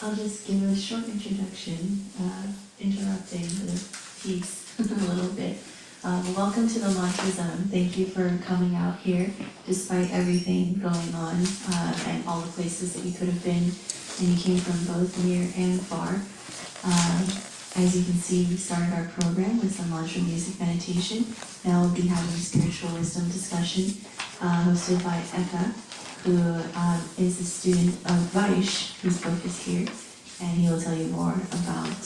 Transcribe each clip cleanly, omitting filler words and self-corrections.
I'll just give a short introduction, interrupting the piece a little bit. Welcome to the Mantra Zone. Thank you for coming out here, despite everything going on and all the places that you could have been, and you came from both near and far. As you can see, we started our program with some mantra music meditation. Now we'll be having a spiritual wisdom discussion hosted by Eka, who is a student of Vaish, whose book is here, and he will tell you more about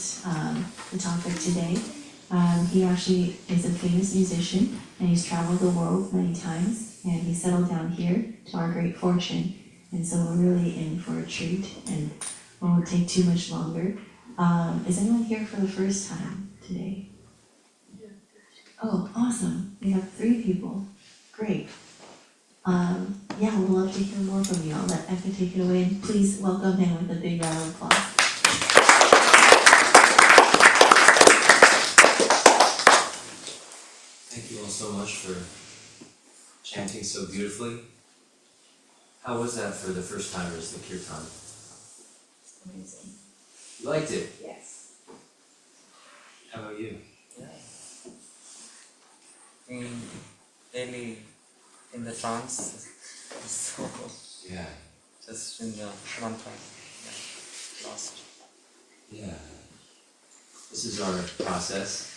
the topic today. He actually is a famous musician, and he's traveled the world many times, and he settled down here to our great fortune, and so we're really in for a treat, and it won't take too much longer. Is anyone here for the first time today? Oh, awesome. We have 3 people. Great. Yeah, we'd love to hear more from you. I'll let Eka take it away. And please welcome him with a big round of applause. Thank you all so much for chanting so beautifully. How was that for the first timers, the kirtan? Amazing. You liked it? Yes. How about you? Yeah. Really in the trance, so Yeah. just in the mantra, yeah, lost. Yeah. This is our process.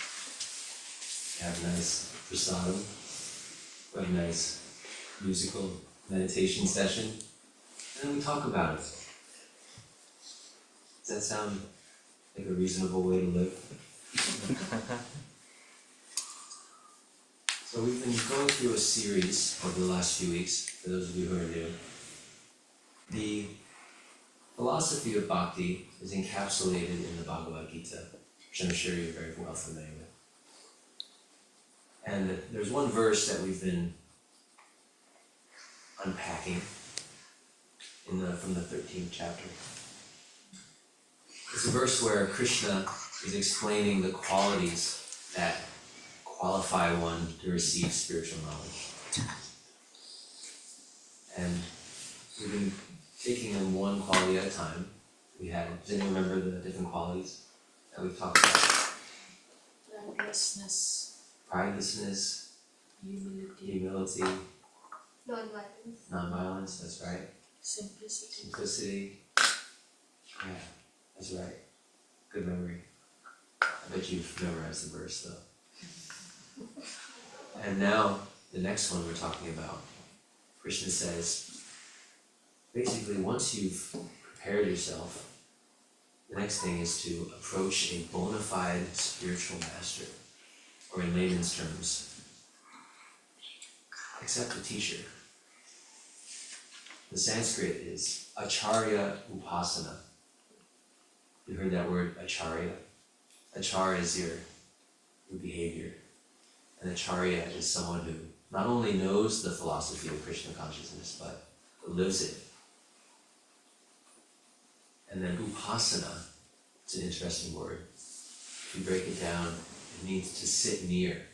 We have a nice prasadam, we have a nice musical meditation session, and then we talk about it. Does that sound like a reasonable way to live? So we've been going through a series over the last few weeks, for those of you who are new. The philosophy of bhakti is encapsulated in the Bhagavad Gita, which I'm sure you're very well familiar with. And there's one verse that we've been unpacking from the 13th chapter. It's a verse where Krishna is explaining the qualities that qualify one to receive spiritual knowledge. And we've been taking them one quality at a time. Does anyone remember the different qualities that we've talked about? Pridelessness, humility, non-violence, that's right. Simplicity. Yeah, that's right. Good memory. I bet you've memorized the verse though. And now, the next one we're talking about, Krishna says, basically once you've prepared yourself, the next thing is to approach a bona fide spiritual master, or in layman's terms, accept a teacher. The Sanskrit is Acharya Upasana. You heard that word, Acharya? Achar is your behavior. And Acharya is someone who not only knows the philosophy of Krishna consciousness, but lives it. And then Upasana, it's an interesting word. If you break it down, it means to sit near.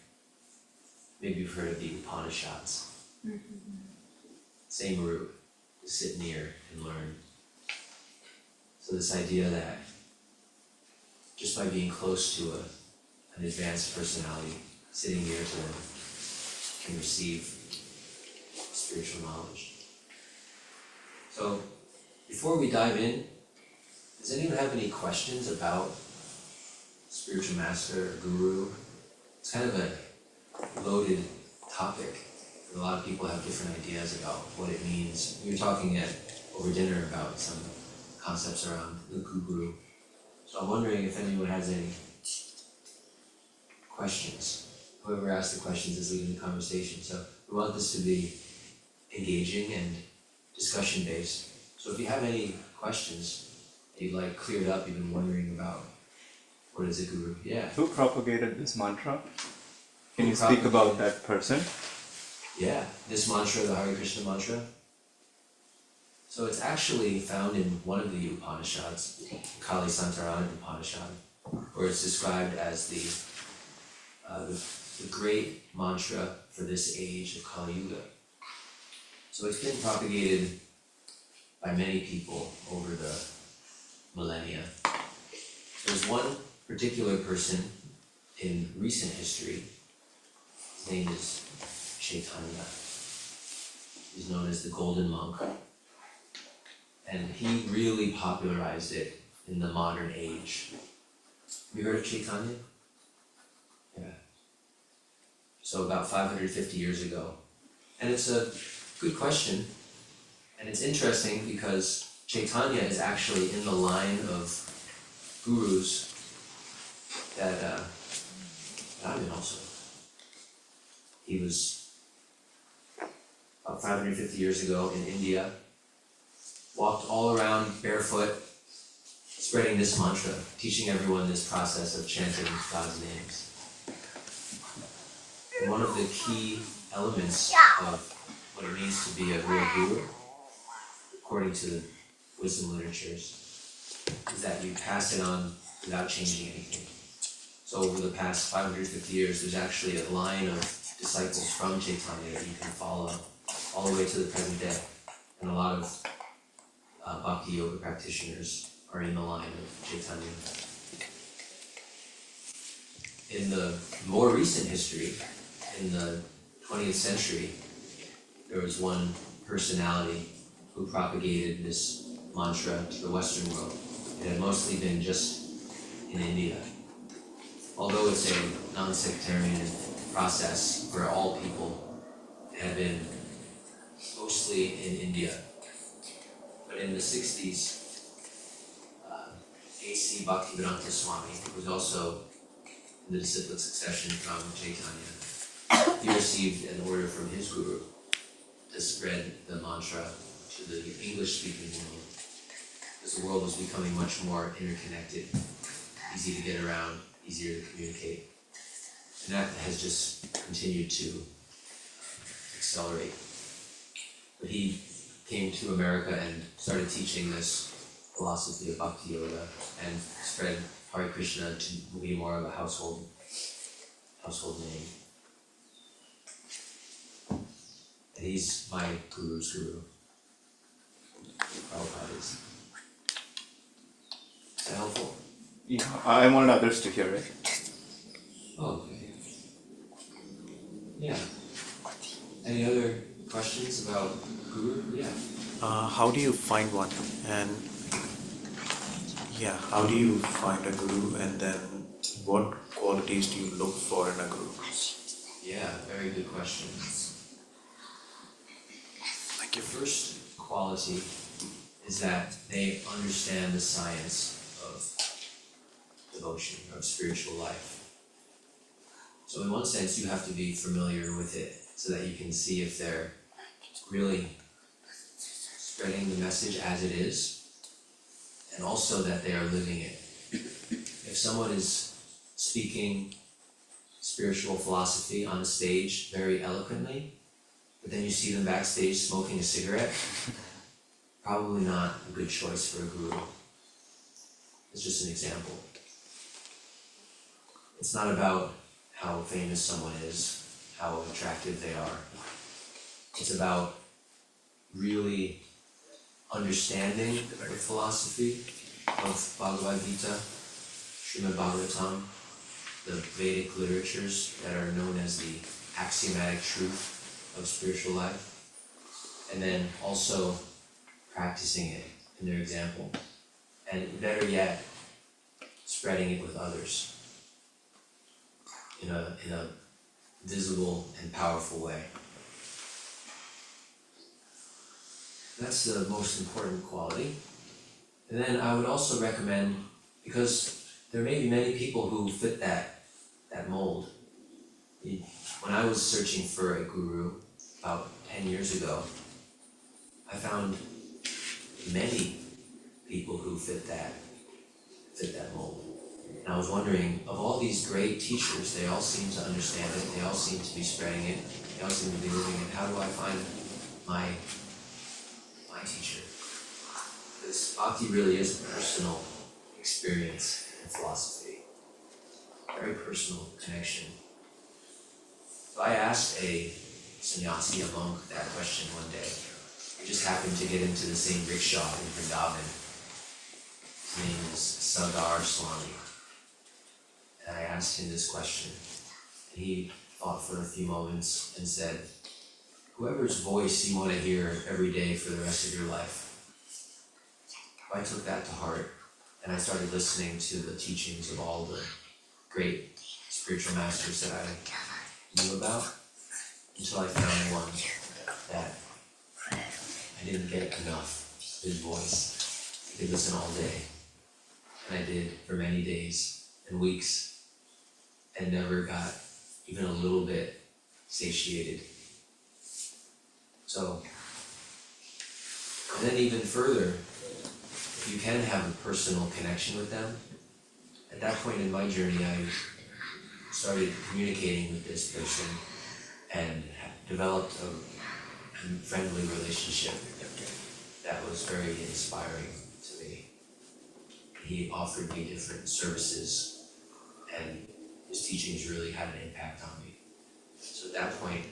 Maybe you've heard of the Upanishads. Same root, to sit near and learn. So this idea that just by being close to an advanced personality, sitting near to them, can receive spiritual knowledge. So, before we dive in, does anyone have any questions about spiritual master or guru? It's kind of a loaded topic. A lot of people have different ideas about what it means. We were talking over dinner about some concepts around the guru. So I'm wondering if anyone has any questions. Whoever asked the questions is leading the conversation. So we want this to be engaging and discussion based. So if you have any questions that you'd like cleared up, you've been wondering about what is a guru? Yeah. Who propagated this mantra? Can you speak about that person? Yeah, this mantra, the Hare Krishna mantra. So it's actually found in one of the Upanishads, Kali Santarana Upanishad, where it's described as the great mantra for this age of Kali Yuga. So it's been propagated by many people over the millennia. There's one particular person in recent history. His name is Chaitanya. He's known as the Golden Monk. And he really popularized it in the modern age. Have you heard of Chaitanya? Yeah. So about 550 years ago. And it's a good question. And it's interesting because Chaitanya is actually in the line of gurus that I'm in also. He was about 550 years ago in India, walked all around barefoot, spreading this mantra, teaching everyone this process of chanting God's names. And one of the key elements of what it means to be a real guru, according to the wisdom literatures, is that you pass it on without changing anything. So over the past 550 years, there's actually a line of disciples from Chaitanya that you can follow all the way to the present day. And a lot of bhakti yoga practitioners are in the line of Chaitanya. In the more recent history, in the 20th century, there was one personality who propagated this mantra to the Western world. It had mostly been just in India. Although it's a non-sectarian process for all people, it had been mostly in India. But in the 60s, A.C. Bhaktivedanta Swami, who was also in the disciplic succession from Chaitanya, he received an order from his guru to spread the mantra to the English-speaking world, because the world was becoming much more interconnected, easy to get around, easier to communicate. And that has just continued to accelerate. But he came to America and started teaching this philosophy of Bhakti Yoga and spread Hare Krishna to be more of a household name. And he's my guru's guru. Prabhupada is. Is that helpful? Yeah, I wanted others to hear it. Oh, okay. Yeah. Any other questions about guru? Yeah. How do you find one? And yeah, how do you find a guru, and then what qualities do you look for in a guru? Yeah, very good question. Like your first quality is that they understand the science of devotion, of spiritual life. So in one sense, you have to be familiar with it so that you can see if they're really spreading the message as it is, and also that they are living it. If someone is speaking spiritual philosophy on a stage very eloquently, but then you see them backstage smoking a cigarette, probably not a good choice for a guru. It's just an example. It's not about how famous someone is, how attractive they are. It's about really understanding the philosophy of Bhagavad Gita, Srimad Bhagavatam, the Vedic literatures that are known as the axiomatic truth of spiritual life, and then also practicing it in their example, and better yet, spreading it with others in a visible and powerful way. That's the most important quality. And then I would also recommend, because there may be many people who fit that mold. When I was searching for a guru about 10 years ago, I found many people who fit that mold. And I was wondering, of all these great teachers, they all seem to understand it, they all seem to be spreading it, they all seem to be living it. How do I find my teacher? Because bhakti really is a personal experience in philosophy, very personal connection. So I asked a sannyasi, a monk, that question one day. We just happened to get into the same rickshaw in Vrindavan. His name is Sardar Swami. And I asked him this question, and he thought for a few moments and said, whoever's voice you want to hear every day for the rest of your life. I took that to heart, and I started listening to the teachings of all the great spiritual masters that I knew about, until I found one that I didn't get enough of his voice. I could listen all day, and I did for many days and weeks, and never got even a little bit satiated. So, and then even further, if you can have a personal connection with them, at that point in my journey, I started communicating with this person and developed a friendly relationship that was very inspiring to me. He offered me different services, and his teachings really had an impact on me. So at that point,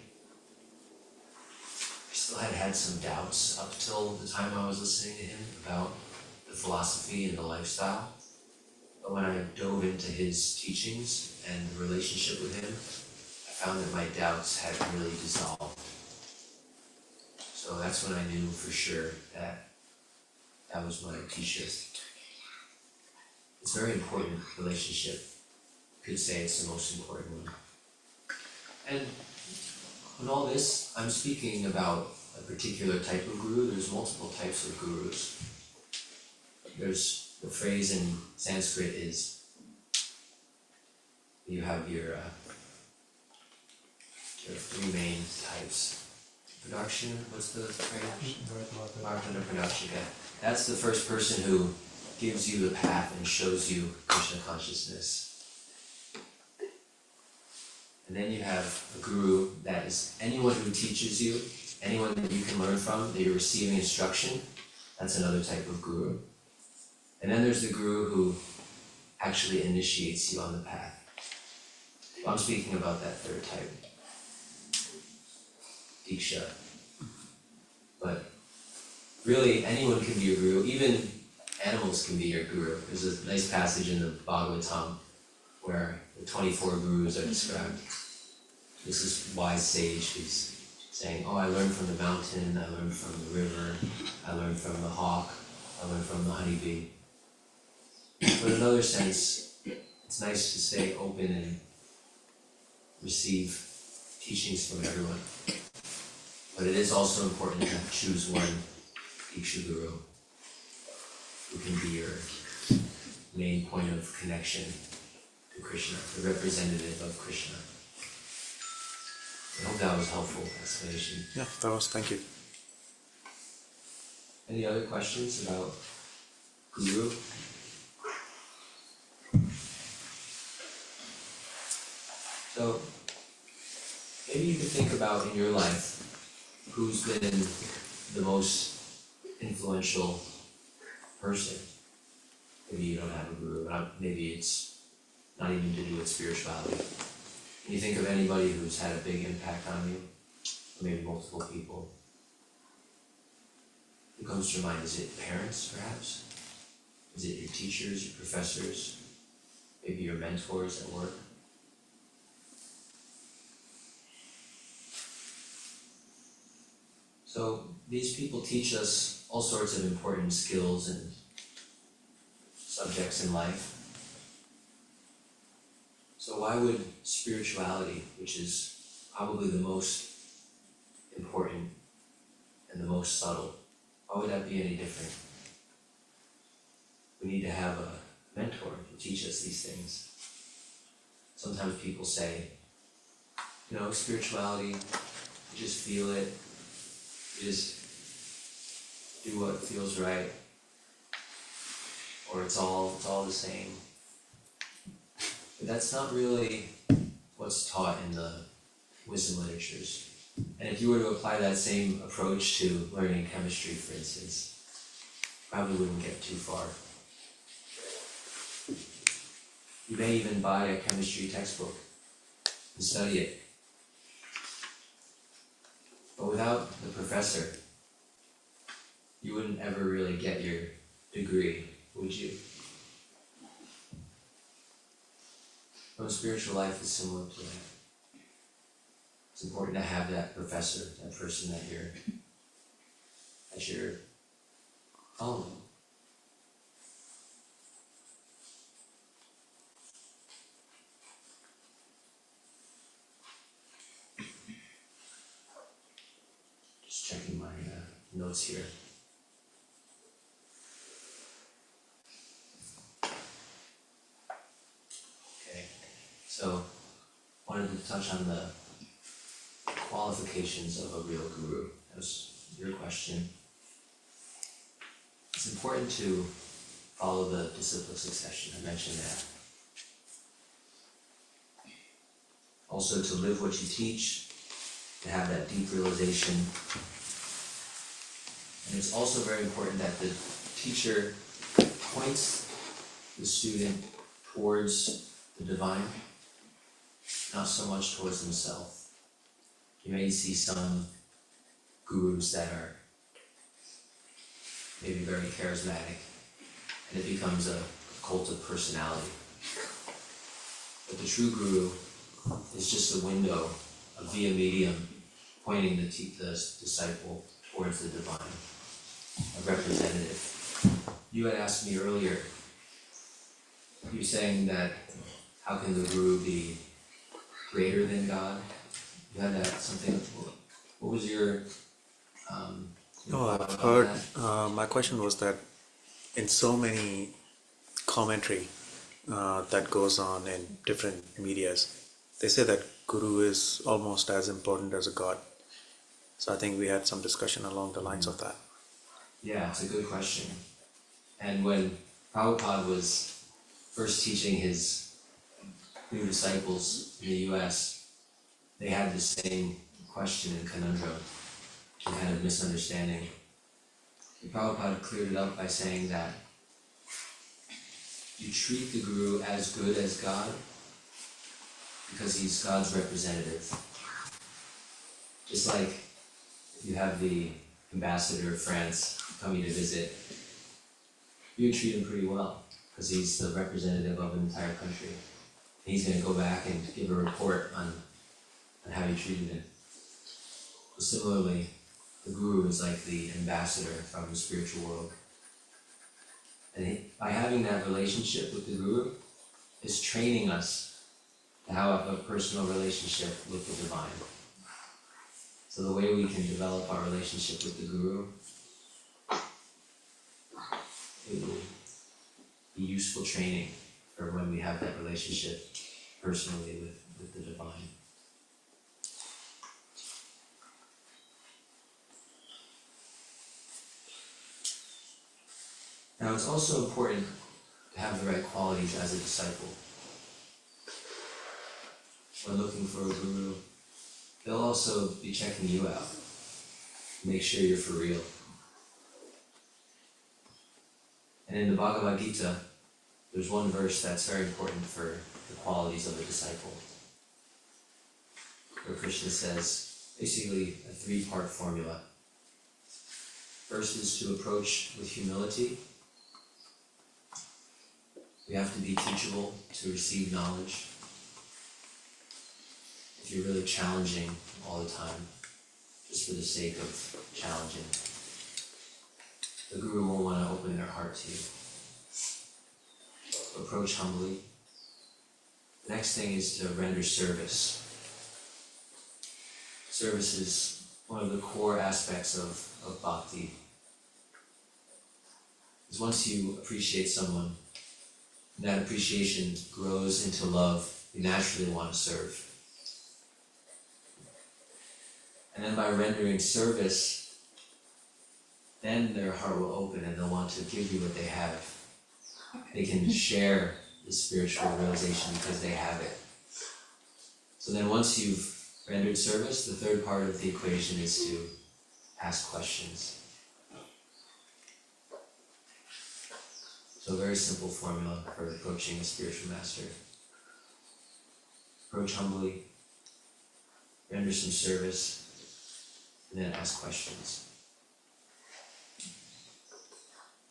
I still had some doubts up till the time I was listening to him about the philosophy and the lifestyle. But when I dove into his teachings and the relationship with him, I found that my doubts had really dissolved. So that's when I knew for sure that that was my teacher. It's a very important relationship. You could say it's the most important one. And in all this, I'm speaking about a particular type of guru. There's multiple types of gurus. There's the phrase in Sanskrit is, you have your three main types. Production, what's the phrase? Martana production, yeah. That's the first person who gives you the path and shows you Krishna consciousness. And then you have a guru that is anyone who teaches you, anyone that you can learn from, that you're receiving instruction. That's another type of guru. And then there's the guru who actually initiates you on the path. I'm speaking about that third type, Diksha. But really, anyone can be a guru. Even animals can be your guru. There's a nice passage in the Bhagavatam where the 24 gurus are described. This is wise sage who's saying, oh, I learned from the mountain, I learned from the river, I learned from the hawk, I learned from the honeybee. But in another sense, it's nice to stay open and receive teachings from everyone. But it is also important to choose one Diksha Guru who can be your main point of connection to Krishna, the representative of Krishna. I hope that was helpful explanation. Yeah, that was, thank you. Any other questions about Guru? So, maybe you could think about in your life who's been the most influential person. Maybe you don't have a guru, maybe it's not even to do with spirituality. Can you think of anybody who's had a big impact on you? Or maybe multiple people? Who comes to your mind? Is it parents, perhaps? Is it your teachers, your professors? Maybe your mentors at work? So these people teach us all sorts of important skills and subjects in life. So why would spirituality, which is probably the most important and the most subtle, why would that be any different? We need to have a mentor to teach us these things. Sometimes people say, spirituality, you just feel it, you just do what feels right, or it's all the same. But that's not really what's taught in the wisdom literatures. And if you were to apply that same approach to learning chemistry, for instance, probably wouldn't get too far. You may even buy a chemistry textbook and study it. But without the professor, you wouldn't ever really get your degree, would you? So in spiritual life is similar to that. It's important to have that professor, that person that you're following. Just checking my notes here. Okay, so wanted to touch on the qualifications of a real guru. That was your question. It's important to follow the disciplic succession. I mentioned that. Also to live what you teach, to have that deep realization. And it's also very important that the teacher points the student towards the divine, not so much towards himself. You may see some gurus that are maybe very charismatic, and it becomes a cult of personality. But the true guru is just a window, a via medium, pointing the disciple towards the divine, a representative. You had asked me earlier, you were saying that how can the guru be greater than God? You had that something, what was your No, thought I've about heard, that? my question was that in so many commentary that goes on in different medias, they say that guru is almost as important as a god. So I think we had some discussion along the lines of that. Yeah, it's a good question. And when Prabhupada was first teaching his new disciples in the US, they had the same question and conundrum, and kind of misunderstanding. And Prabhupada cleared it up by saying that you treat the guru as good as God because he's God's representative. Just like if you have the ambassador of France coming to visit, you treat him pretty well because he's the representative of an entire country. And he's going to go back and give a report on how you treated him. So similarly, the guru is like the ambassador from the spiritual world. And by having that relationship with the guru, is training us to have a personal relationship with the divine. So the way we can develop our relationship with the guru, it will be useful training for when we have that relationship personally with the divine. Now it's also important to have the right qualities as a disciple. When looking for a guru, they'll also be checking you out. Make sure you're for real. And in the Bhagavad Gita, there's one verse that's very important for the qualities of a disciple, where Krishna says, basically a three-part formula. First is to approach with humility. We have to be teachable to receive knowledge. If you're really challenging all the time, just for the sake of challenging, the guru won't want to open their heart to you. So approach humbly. The next thing is to render service. Service is one of the core aspects of bhakti. Because once you appreciate someone, that appreciation grows into love, you naturally want to serve. And then by rendering service, then their heart will open and they'll want to give you what they have. They can share the spiritual realization because they have it. So then once you've rendered service, the third part of the equation is to ask questions. So a very simple formula for approaching a spiritual master. Approach humbly, render some service, and then ask questions.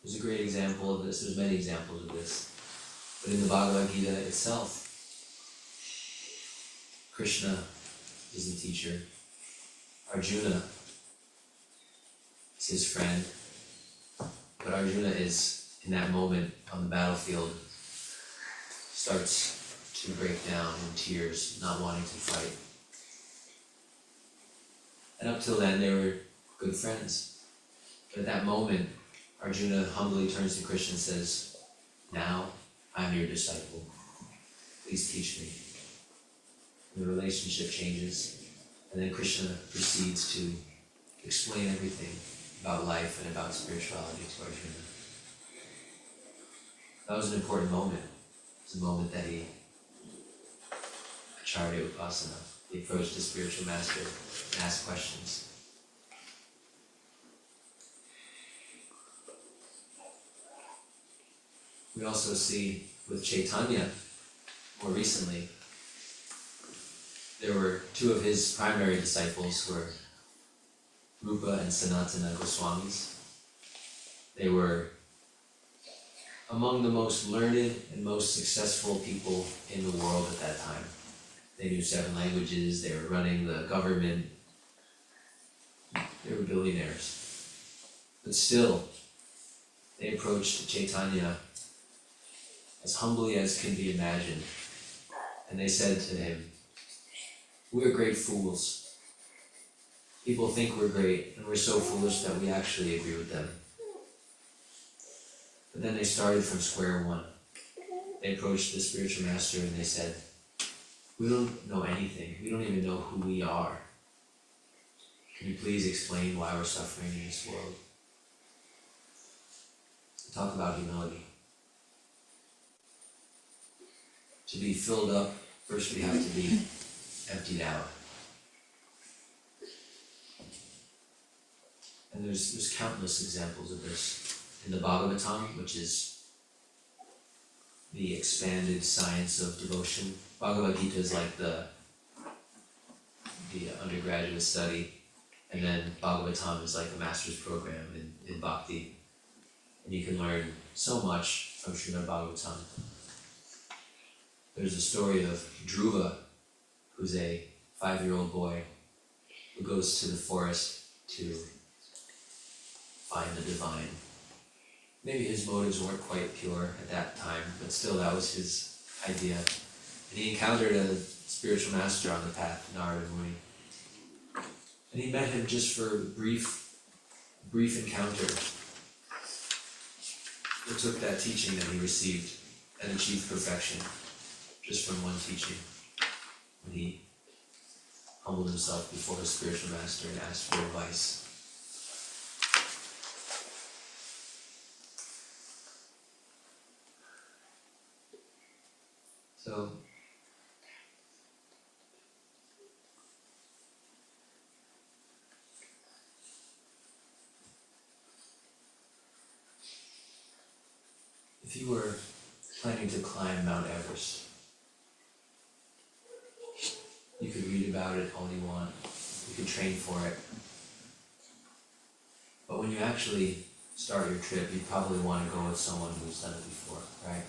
There's a great example of this, there's many examples of this, but in the Bhagavad Gita itself, Krishna is the teacher. Arjuna is his friend. But Arjuna is, in that moment on the battlefield, starts to break down in tears, not wanting to fight. And up till then, they were good friends. But at that moment, Arjuna humbly turns to Krishna and says, "Now I'm your disciple. Please teach me." And the relationship changes, and then Krishna proceeds to explain everything about life and about spirituality to Arjuna. That was an important moment. It was a moment that he, Acharya Upasana, he approached his spiritual master and asked questions. We also see with Chaitanya, more recently, there were two of his primary disciples were Rupa and Sanatana Goswamis. They were among the most learned and most successful people in the world at that time. They knew 7 languages, they were running the government, they were billionaires. But still, they approached Chaitanya as humbly as can be imagined. And they said to him, "We're great fools. People think we're great, and we're so foolish that we actually agree with them." But then they started from square one. They approached the spiritual master and they said, "We don't know anything. We don't even know who we are. Can you please explain why we're suffering in this world?" Talk about humility. To be filled up, first we have to be emptied out. And there's countless examples of this. In the Bhagavatam, which is the expanded science of devotion, Bhagavad Gita is like the undergraduate study, and then Bhagavatam is like a master's program in Bhakti. And you can learn so much from Srimad Bhagavatam. There's a story of Dhruva, who's a 5-year-old boy who goes to the forest to find the divine. Maybe his motives weren't quite pure at that time, but still that was his idea. And he encountered a spiritual master on the path, Narada Muni. And he met him just for a brief encounter. It took that teaching that he received and achieved perfection just from one teaching. When he humbled himself before his spiritual master and asked for advice. So, if you were planning to climb Mount Everest, you could read about it all you want, you could train for it, but when you actually start your trip, you probably want to go with someone who's done it before, right?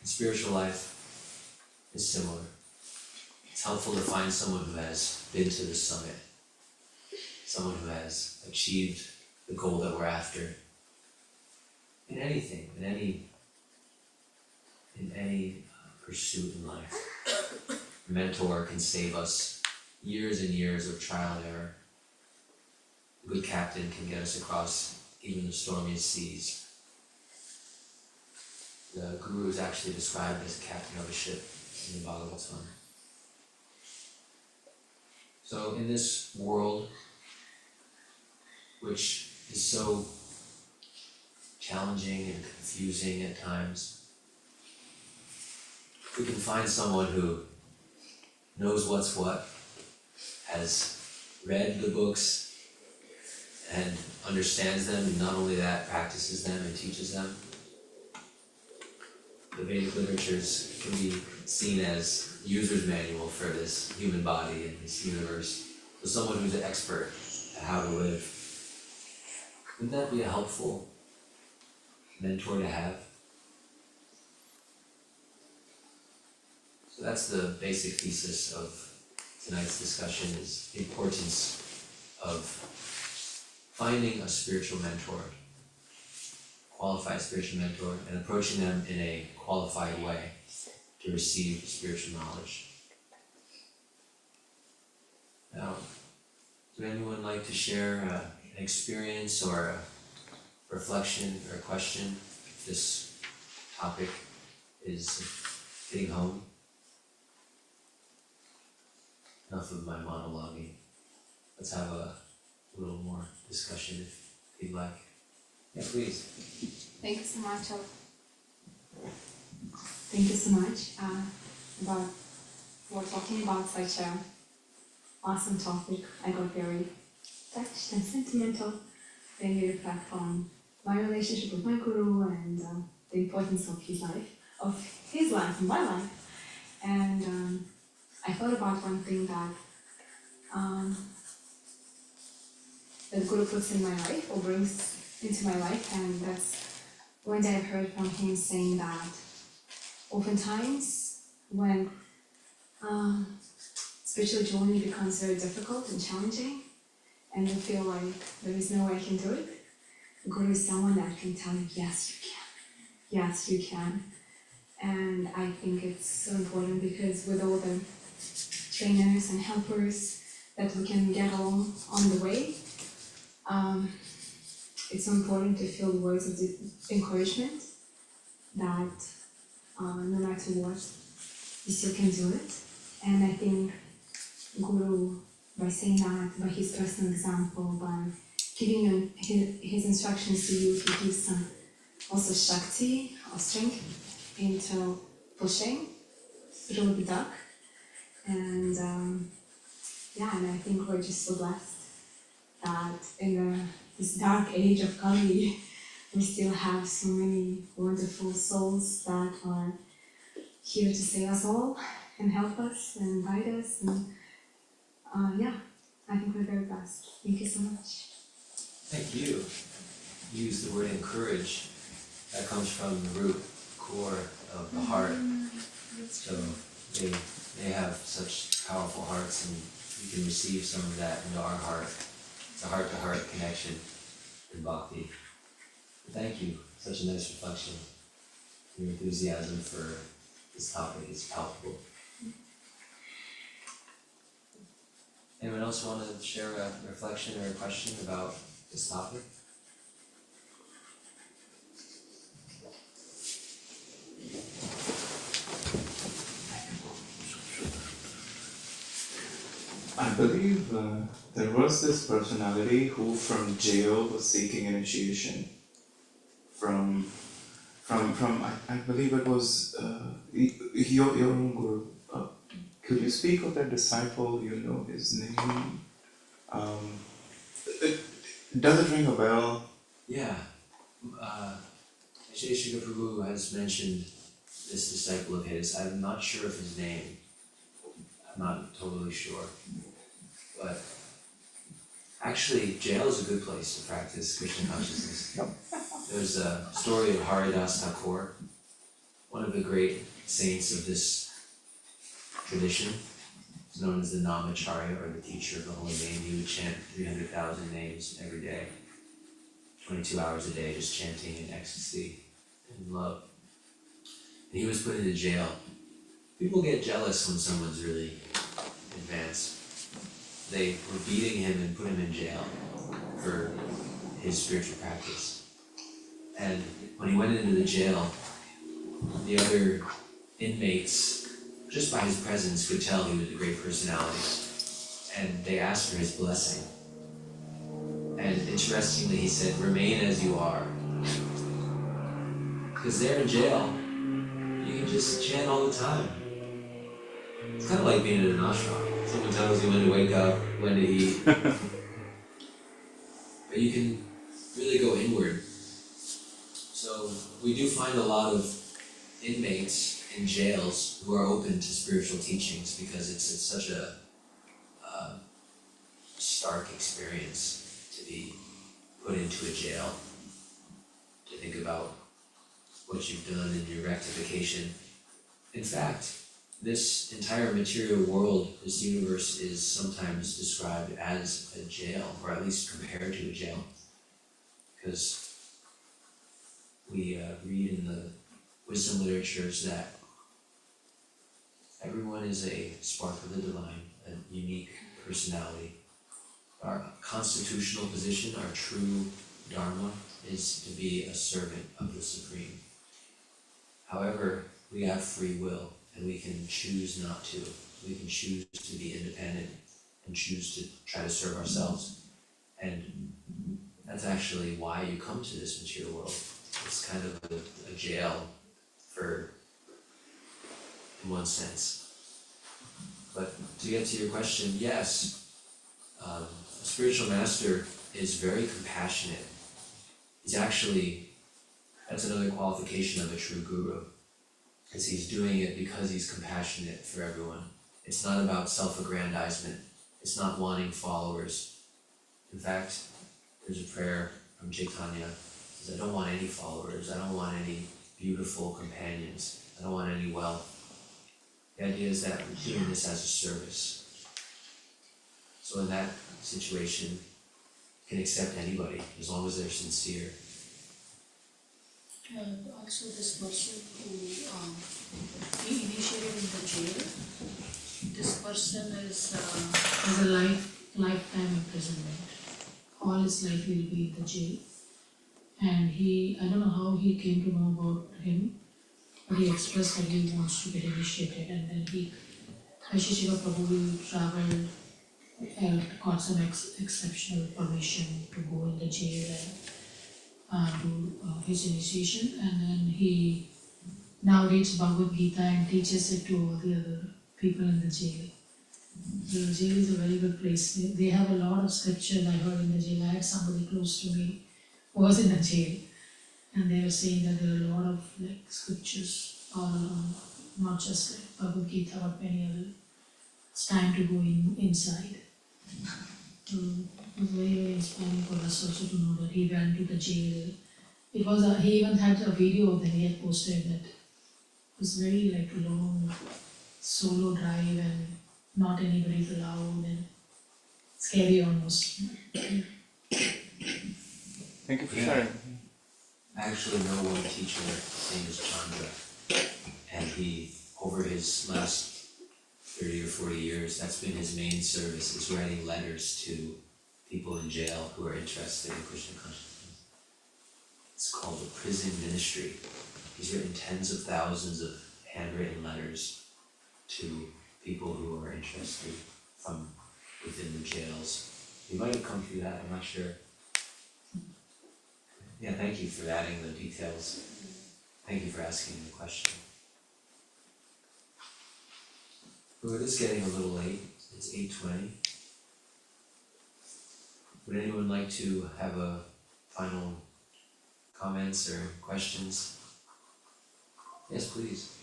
In spiritual life is similar. It's helpful to find someone who has been to the summit, someone who has achieved the goal that we're after. In anything, in any pursuit in life. A mentor can save us years and years of trial and error. A good captain can get us across even the stormiest seas. The guru is actually described as a captain of a ship in the Bhagavatam. So in this world, which is so challenging and confusing at times, we can find someone who knows what's what, has read the books and understands them, and not only that, practices them and teaches them. The Vedic literatures can be seen as user's manual for this human body and this universe. So someone who's an expert at how to live. Wouldn't that be a helpful mentor to have? So that's the basic thesis of tonight's discussion, is the importance of finding a spiritual mentor, qualified spiritual mentor, and approaching them in a qualified way to receive spiritual knowledge. Now, would anyone like to share an experience or a reflection or a question? If this topic is hitting home. Enough of my monologuing. Let's have a little more discussion if you'd like. Yeah, please. Thank you so much. For talking about such a awesome topic. I got very touched and sentimental when you reflect on my relationship with my guru and the importance of his life and my life. And I thought about one thing that the guru puts in my life or brings into my life, and that's one day I've heard from him saying that oftentimes when spiritual journey becomes very difficult and challenging and you feel like there is no way I can do it, the guru is someone that can tell you, yes you can, yes you can. And I think it's so important because with all the trainers and helpers that we can get along on the way, it's so important to feel the words of the encouragement that no matter what, you still can do it. And I think Guru, by saying that, by his personal example, by giving you his instructions to you, he gives some also Shakti or strength into pushing through the dark. And and I think we're just so blessed that in this dark age of Kali, we still have so many wonderful souls that are here to save us all and help us and guide us. And I think we're very blessed. Thank you so much. Thank you. You used the word encourage. That comes from the root core of the heart. So they have such powerful hearts, and you can receive some of that into our heart. It's a heart-to-heart connection in bhakti. Thank you. Such a nice reflection. Your enthusiasm for this topic is palpable. Anyone else want to share a reflection or a question about this topic? I believe there was this personality who from jail was seeking initiation from I believe it was your own guru. Could you speak of that disciple? You know his name. Does it ring a bell? Yeah. Ajay Shuka Prabhu has mentioned this disciple of his. I'm not sure of his name. I'm not totally sure. But actually, jail is a good place to practice Krishna consciousness. There's a story of Haridas Thakur, one of the great saints of this tradition. He's known as the Namacharya, or the teacher of the holy name. He would chant 300,000 names every day, 22 hours a day, just chanting in ecstasy and love. And he was put into jail. People get jealous when someone's really advanced. They were beating him and put him in jail for his spiritual practice. And when he went into the jail, the other inmates, just by his presence, could tell he was a great personality. And they asked for his blessing. And interestingly, he said, "Remain as you are." Because they're in jail, you can just chant all the time. It's kind of like being in an ashram. Someone tells you when to wake up, when to eat. But you can really go inward. So we do find a lot of inmates in jails who are open to spiritual teachings because it's such a stark experience to be put into a jail, to think about what you've done and your rectification. In fact, this entire material world, this universe is sometimes described as a jail, or at least compared to a jail. Because we read in the wisdom literatures that everyone is a spark of the divine, a unique personality. Our constitutional position, our true dharma, is to be a servant of the Supreme. However, we have free will, and we can choose not to. We can choose to be independent and choose to try to serve ourselves. And that's actually why you come to this material world. It's kind of a jail in one sense. But to get to your question, yes, a spiritual master is very compassionate. That's another qualification of a true guru, is he's doing it because he's compassionate for everyone. It's not about self-aggrandizement. It's not wanting followers. In fact, there's a prayer from Chaitanya. It says, I don't want any followers. I don't want any beautiful companions. I don't want any wealth. The idea is that we're doing this as a service. So in that situation, you can accept anybody as long as they're sincere. And also this person who he initiated in the jail, this person has a lifetime imprisonment. All his life he will be in the jail. And I don't know how he came to know about him, but he expressed that he wants to get initiated, and then Vaishya Shiva Prabhu traveled and got some exceptional permission to go in the jail and do his initiation, and then he now reads Bhagavad Gita and teaches it to all the other people in the jail. The jail is a very good place. They have a lot of scriptures I heard in the jail. I had somebody close to me who was in the jail, and they were saying that there are a lot of scriptures all around, not just Bhagavad Gita but many other. It's time to go inside. So it was very, very inspiring for us also to know that he went to the jail. He even had a video that he had posted that was very long solo drive and not anybody's allowed and scary almost. Thank you for Yeah. sharing. I actually know one teacher, his name is Chandra, and he, over his last 30 or 40 years, that's been his main service, is writing letters to people in jail who are interested in Krishna consciousness. It's called the prison ministry. He's written tens of thousands of handwritten letters to people who are interested from within the jails. You might have come through that, I'm not sure. Yeah, thank you for adding the details. Thank you for asking the question. Well, it is getting a little late. It's 8:20. Would anyone like to have a final comments or questions? Yes, please.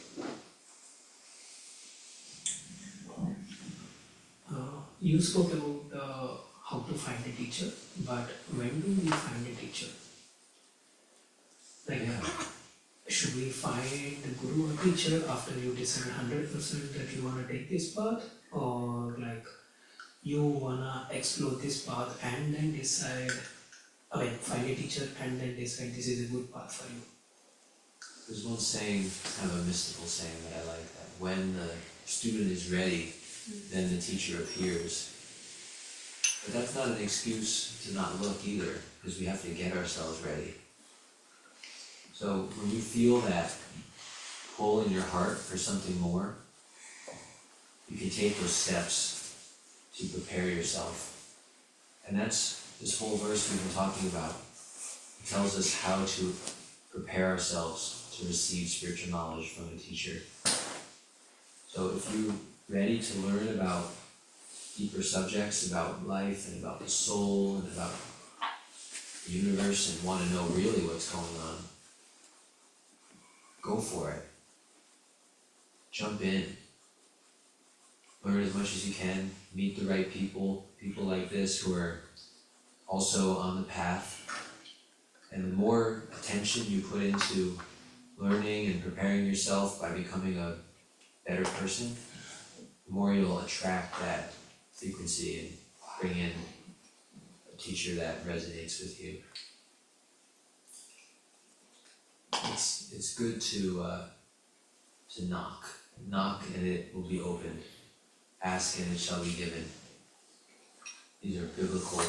You spoke about how to find a teacher, but when do we find a teacher? Yeah. Should we find the guru or teacher after you decide 100% that you wanna take this path, or you wanna explore this path and then decide, find a teacher and then decide this is a good path for you? There's one saying, kind of a mystical saying that I like, that when the student is ready, then the teacher appears. But that's not an excuse to not look either, because we have to get ourselves ready. So when you feel that pull in your heart for something more, you can take those steps to prepare yourself. And that's this whole verse we've been talking about. It tells us how to prepare ourselves to receive spiritual knowledge from a teacher. So if you're ready to learn about deeper subjects, about life and about the soul and about the universe, and want to know really what's going on, go for it. Jump in. Learn as much as you can, meet the right people like this who are also on the path. And the more attention you put into learning and preparing yourself by becoming a better person, the more you'll attract that frequency and bring in a teacher that resonates with you. It's good to knock and it will be opened. Ask and it shall be given. These are biblical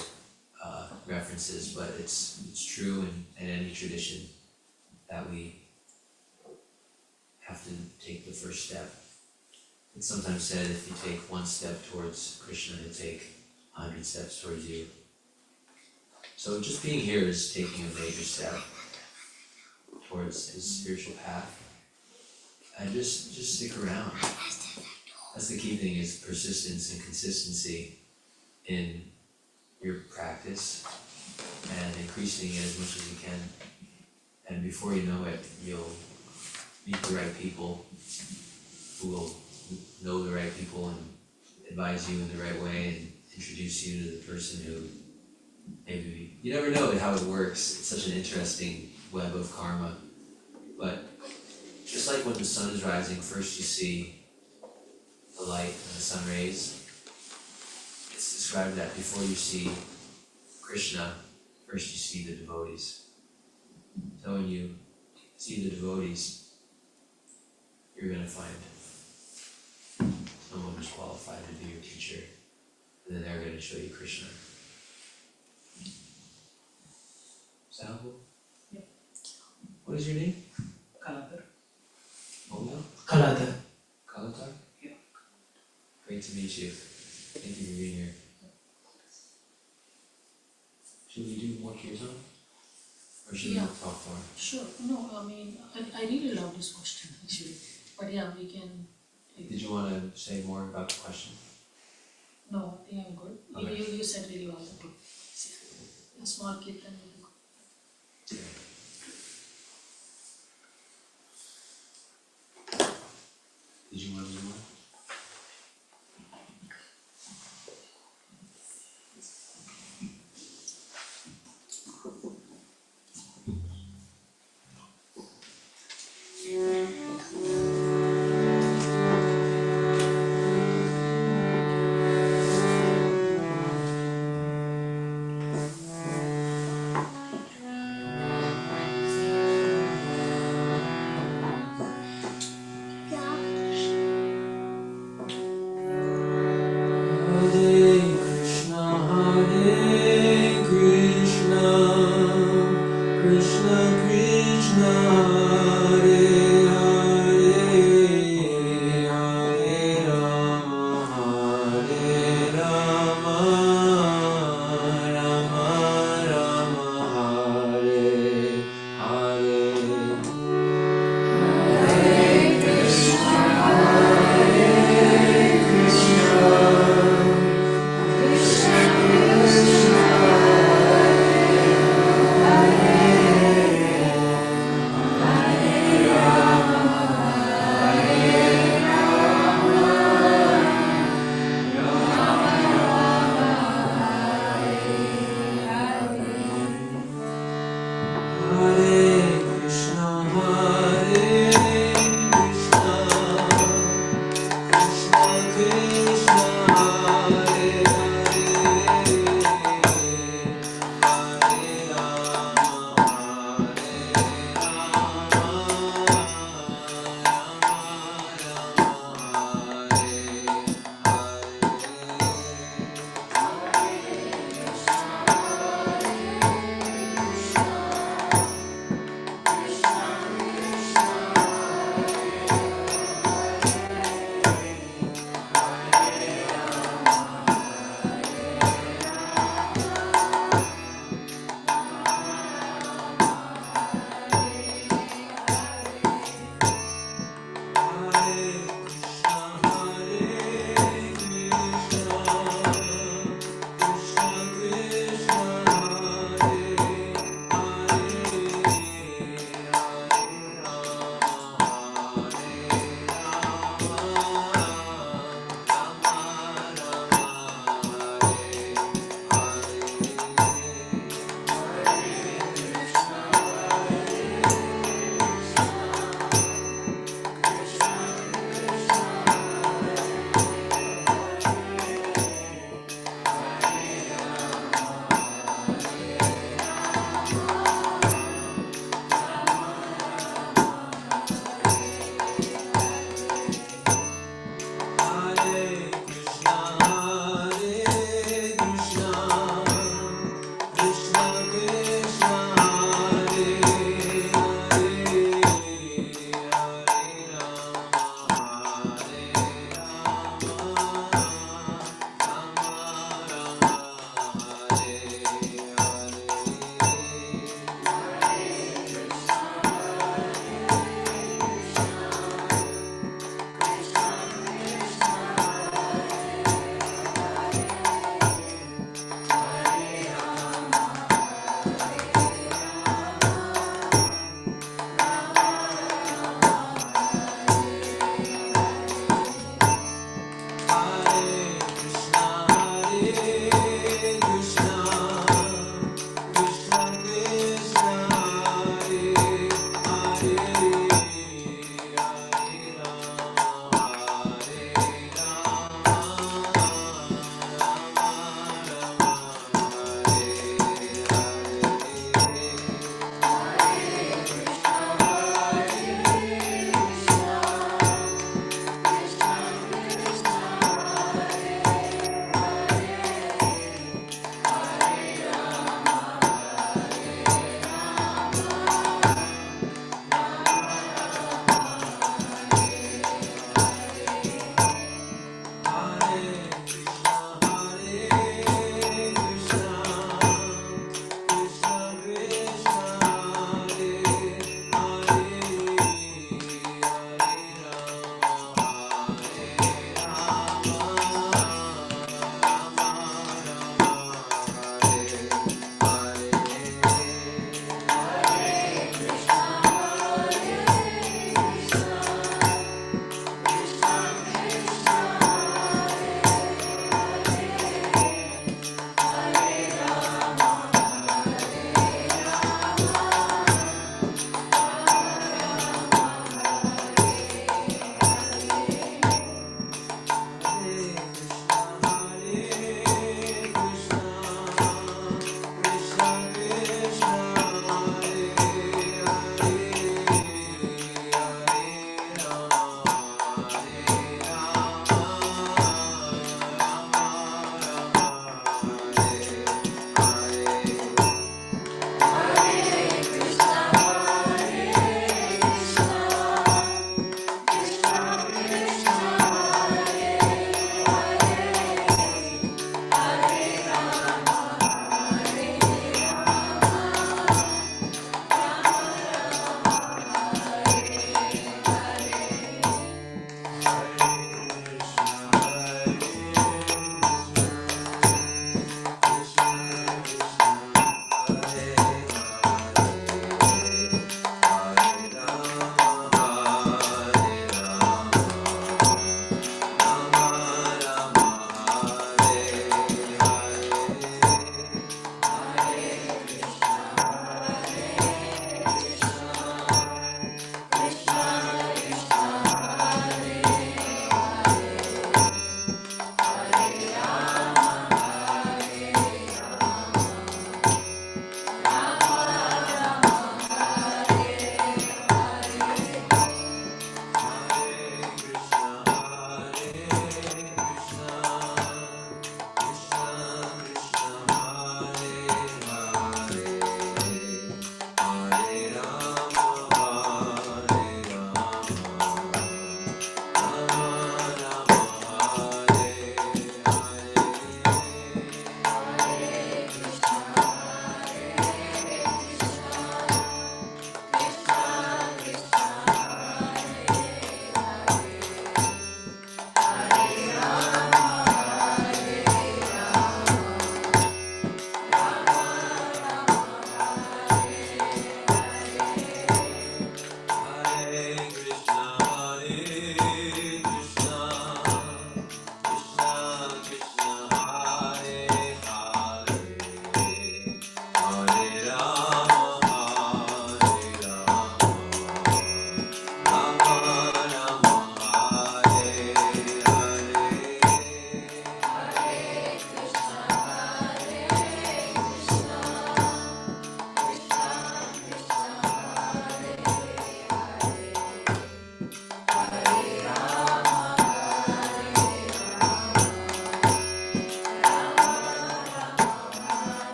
references, but it's true in any tradition that we have to take the first step. It's sometimes said if you take one step towards Krishna, he'll take 100 steps towards you. So just being here is taking a major step towards his spiritual path. And just stick around. That's the key thing, is persistence and consistency in your practice and increasing it as much as you can. And before you know it, you'll meet the right people who will know the right people and advise you in the right way and introduce you to the person who maybe, you never know how it works. It's such an interesting web of karma. But just like when the sun is rising, first you see the light and the sun rays. It's described that before you see Krishna, first you see the devotees. So when you see the devotees, you're going to find someone who's qualified to be your teacher, and then they're going to show you Krishna. Is that helpful? Yeah. What is your name? Kaladhar. Omyo? Kaladhar. Kalatar? Yeah. Great to meet you. Thank you for being here. Should we do more kirtan? Or should we Yeah. talk more? Sure, no, I mean, I really love this question actually, but yeah, we can. Did you want to say more about the question? No, I think I'm good. Okay. You said really well. Okay. A small kirtan will be good. Yeah. Did you want to do more?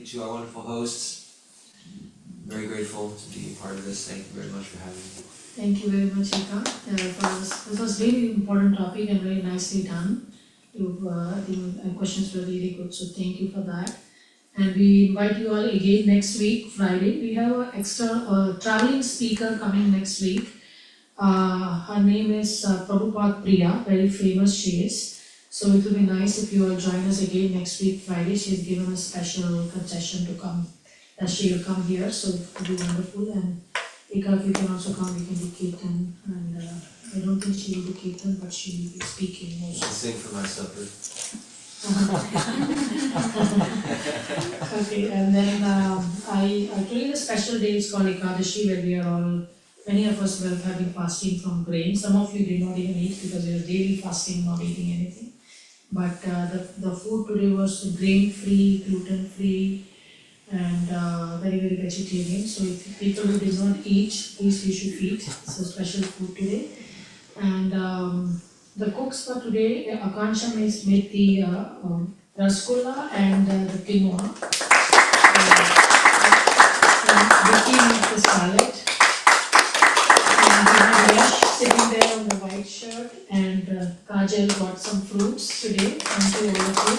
to our wonderful hosts. Very grateful to be part of this. Thank you very much for having me. Thank you very much, Eka. This was really important topic and very nicely done. I think questions were really good, so thank you for that. And we invite you all again next week, Friday. We have an extra traveling speaker coming next week. Her name is Prabhupada Priya, very famous she is. So it will be nice if you all join us again next week, Friday. She has given a special concession to come, that she will come here, so it will be wonderful. And Eka, if you can also come, we can do Kirtan. And I don't think she will do Kirtan, but she will be speaking I'll also. sing for my supper. Okay, and then I told you the special day is called Ekadashi, where we are all, many of us have been fasting from grain. Some of you did not even eat because you are daily fasting, not eating anything. But the food today was grain-free, gluten-free, and very, very vegetarian. So if people who did not eat, please you should eat. It's a special food today. And the cooks for today, Akansha made the rasgulla and the quinoa. And Vicky made the salad. And we have Yash sitting there on the white shirt, and Kajal got some fruits today. Thank you all of you.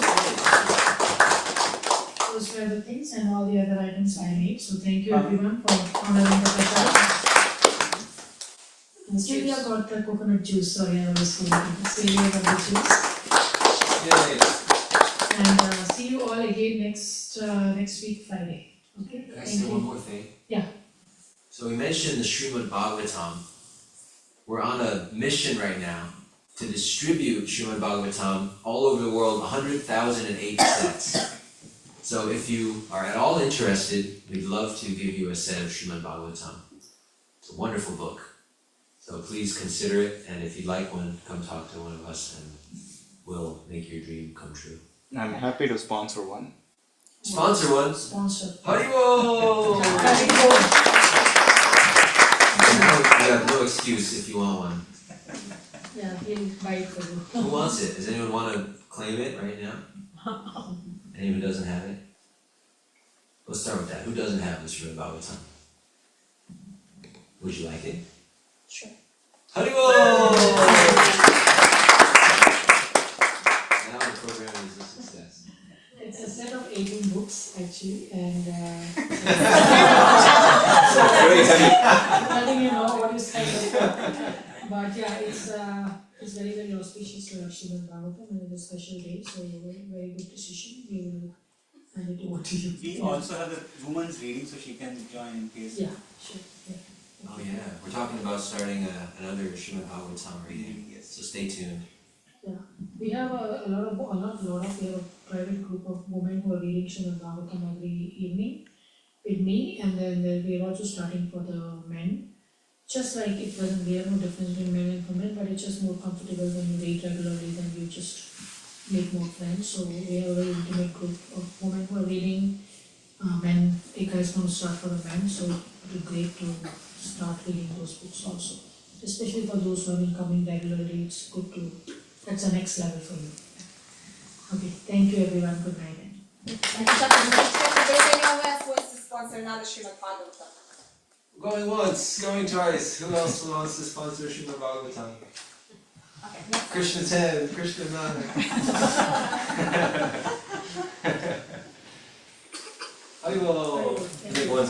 Those were the things, and all the other items I made. So thank you everyone for honoring the prasad. And Celia got the coconut juice. Sorry, I was forgetting. Celia got the juice. Yay! And see you all again next week Friday. Okay. Can I Thank say you. one more thing? Yeah. So we mentioned the Srimad Bhagavatam. We're on a mission right now to distribute Srimad Bhagavatam all over the world, 100,008 sets. So if you are at all interested, we'd love to give you a set of Srimad Bhagavatam. It's a wonderful book. So please consider it, and if you'd like one, come talk to one of us and we'll make your dream come true. I'm happy to sponsor one. Sponsor one. Sponsor. Haribol! Haribol. You have no excuse if you want one. Yeah, he'll buy it for you. Who wants it? Does anyone want to claim it right now? Anyone doesn't have it? Let's start with that. Who doesn't have this Srimad Bhagavatam? Would you like it? Sure. Haribol! Now the program is a success. It's a set of 18 books actually, and Very heavy. I think you know what is kind of. But yeah, it's very, very auspicious to have Srimad Bhagavatam, and it's a special day, so very good decision. We will hand it over to you. We also have a woman's reading, so she can join in case. Yeah, sure. Yeah. Oh yeah, we're talking about starting another Srimad Bhagavatam reading, Yes. so stay tuned. We have we have a private group of women who are reading Srimad Bhagavatam every evening with me, and then we are also starting for the men. Just like it wasn't, we have no difference between men and women, but it's just more comfortable when you read regularly, then you just make more friends. So we have a very intimate group of women who are reading. Men, Eka is going to start for the men, so it would be great to start reading those books also. Especially for those who have been coming regularly, it's good to, that's the next level for you. Okay, thank you everyone, good night. And if there's anyone else who wants to sponsor another Srimad Bhagavatam? Going once, going twice. Who else wants to sponsor Srimad Bhagavatam? Okay, next. Krishna 10, Krishna 9. Haribol! Big ones.